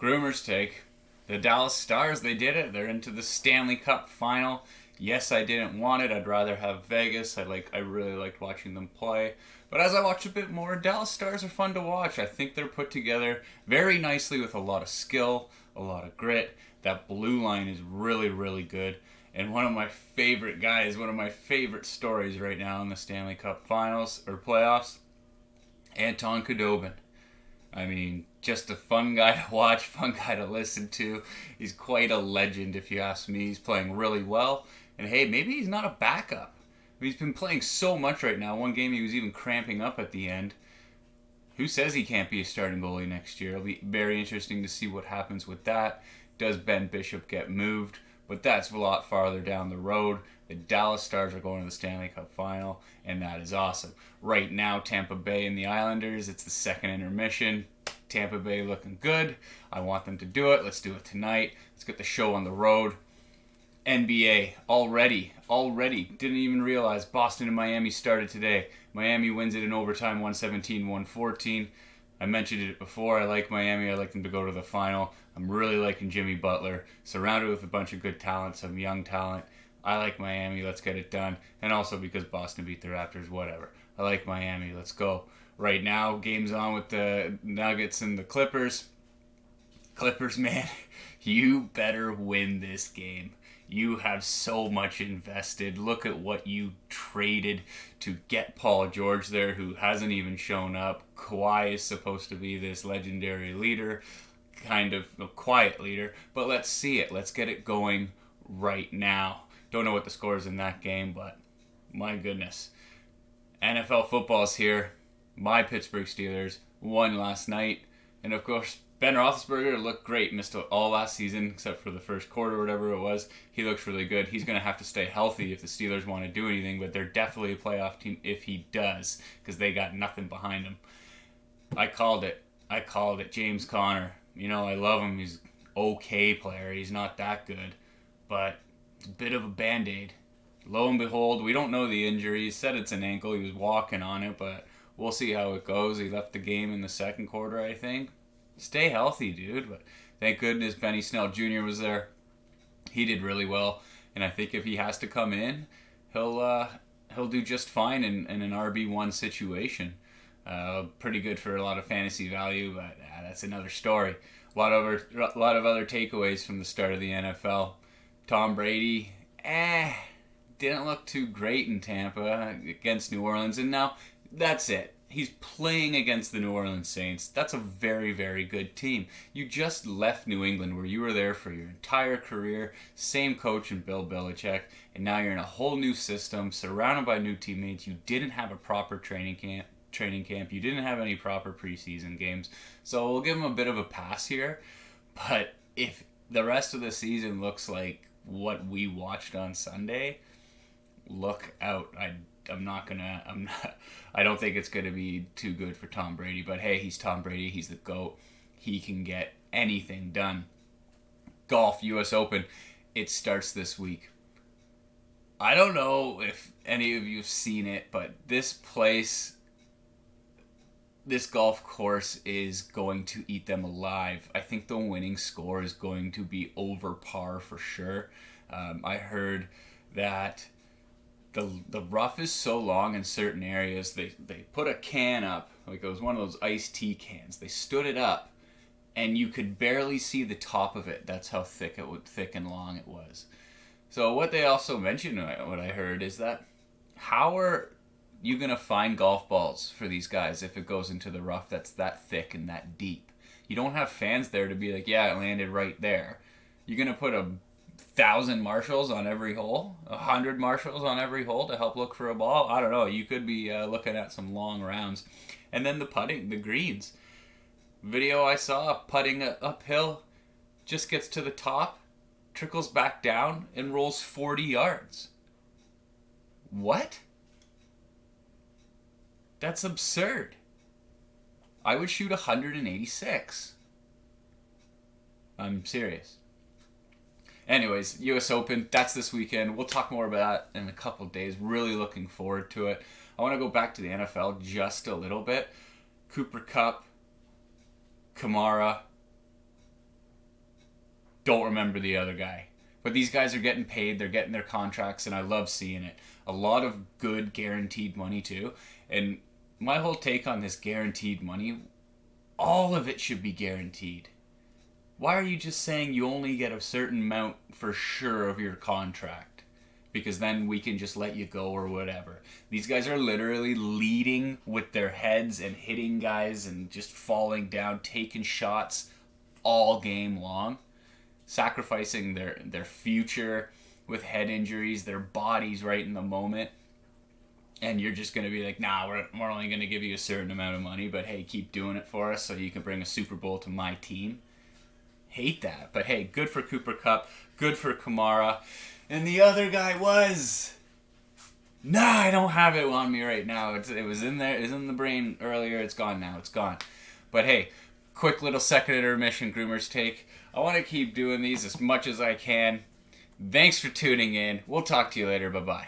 GroomersTake. The Dallas Stars, they did it. They're into the Stanley Cup final. Yes, I didn't want it. I'd rather have Vegas. I really liked watching them play. But as I watch a bit more, Dallas Stars are fun to watch. I think they're put together very nicely with a lot of skill, a lot of grit. That blue line is really, really good. And one of my favorite guys, one of my favorite stories right now in the Stanley Cup finals or playoffs, Anton Khudobin. I mean, just a fun guy to watch, fun guy to listen to. He's quite a legend, if you ask me. He's playing really well. And hey, maybe he's not a backup. He's been playing so much right now. One game he was even cramping up at the end. Who says he can't be a starting goalie next year? It'll be very interesting to see what happens with that. Does Ben Bishop get moved? But that's a lot farther down the road. The Dallas Stars are going to the Stanley Cup final, and that is awesome. Right now, Tampa Bay and the Islanders, it's the second intermission. Tampa Bay looking good. I want them to do it. Let's do it tonight. Let's get the show on the road. NBA, already. Didn't even realize Boston and Miami started today. Miami wins it in overtime, 117-114. I mentioned it before. I like Miami. I like them to go to the final. I'm really liking Jimmy Butler. Surrounded with a bunch of good talent, some young talent. I like Miami. Let's get it done. And also because Boston beat the Raptors, whatever. I like Miami. Let's go. Right now, game's on with the Nuggets and the Clippers. Clippers, man, you better win this game. You have so much invested. Look at what you traded to get Paul George there, who hasn't even shown up. Kawhi is supposed to be this legendary leader, kind of a quiet leader, but let's see it. Let's get it going right now. Don't know what the score is in that game, but my goodness. NFL football's here. My Pittsburgh Steelers won last night, and of course, Ben Roethlisberger looked great. Missed all last season except for the first quarter or whatever it was. He looks really good. He's going to have to stay healthy if the Steelers want to do anything, but they're definitely a playoff team if he does because they got nothing behind him. I called it. James Conner. You know, I love him. He's an okay player. He's not that good, but it's a bit of a Band-Aid. Lo and behold, we don't know the injury. He said it's an ankle. He was walking on it, but we'll see how it goes. He left the game in the second quarter, I think. Stay healthy, dude. But thank goodness Benny Snell Jr. was there. He did really well, and I think if he has to come in, he'll do just fine in an RB1 situation. Pretty good for a lot of fantasy value, but that's another story. A lot of other takeaways from the start of the NFL. Tom Brady, didn't look too great in Tampa against New Orleans, and now that's it. He's playing against the New Orleans Saints. That's a very, very good team. You just left New England where you were there for your entire career. Same coach in Bill Belichick. And now you're in a whole new system, surrounded by new teammates. You didn't have a proper training camp. You didn't have any proper preseason games. So we'll give him a bit of a pass here. But if the rest of the season looks like what we watched on Sunday, look out. I don't think it's going to be too good for Tom Brady, but hey, he's Tom Brady. He's the GOAT. He can get anything done. Golf, US Open, it starts this week. I don't know if any of you have seen it, but this golf course is going to eat them alive. I think the winning score is going to be over par for sure. I heard that the rough is so long in certain areas, they put a can up, like it was one of those iced tea cans. They stood it up, and you could barely see the top of it. That's how thick and long it was. So what they also mentioned, what I heard, is that how are you going to find golf balls for these guys if it goes into the rough that's that thick and that deep? You don't have fans there to be like, yeah, it landed right there. You're going to put 1,000 marshals on every hole, 100 marshals on every hole to help look for a ball. I don't know. You could be looking at some long rounds. And then the putting, the greens. Video I saw, putting uphill, just gets to the top, trickles back down, and rolls 40 yards. What? That's absurd. I would shoot 186. I'm serious. Anyways, US Open, that's this weekend. We'll talk more about that in a couple of days. Really looking forward to it. I want to go back to the NFL just a little bit. Cooper Kupp, Kamara, don't remember the other guy. But these guys are getting paid, they're getting their contracts, and I love seeing it. A lot of good guaranteed money too. And my whole take on this guaranteed money, all of it should be guaranteed. Why are you just saying you only get a certain amount for sure of your contract? Because then we can just let you go or whatever. These guys are literally leading with their heads and hitting guys and just falling down, taking shots all game long, sacrificing their future with head injuries, their bodies right in the moment. And you're just going to be like, nah, we're only going to give you a certain amount of money, but hey, keep doing it for us so you can bring a Super Bowl to my team. Hate that. But hey, good for Cooper Kupp, good for Kamara. And the other guy was... Nah, I don't have it on me right now. It was in there, it was in the brain earlier, it's gone now, it's gone. But hey, quick little second intermission, Groomers Take. I want to keep doing these as much as I can. Thanks for tuning in. We'll talk to you later. Bye-bye.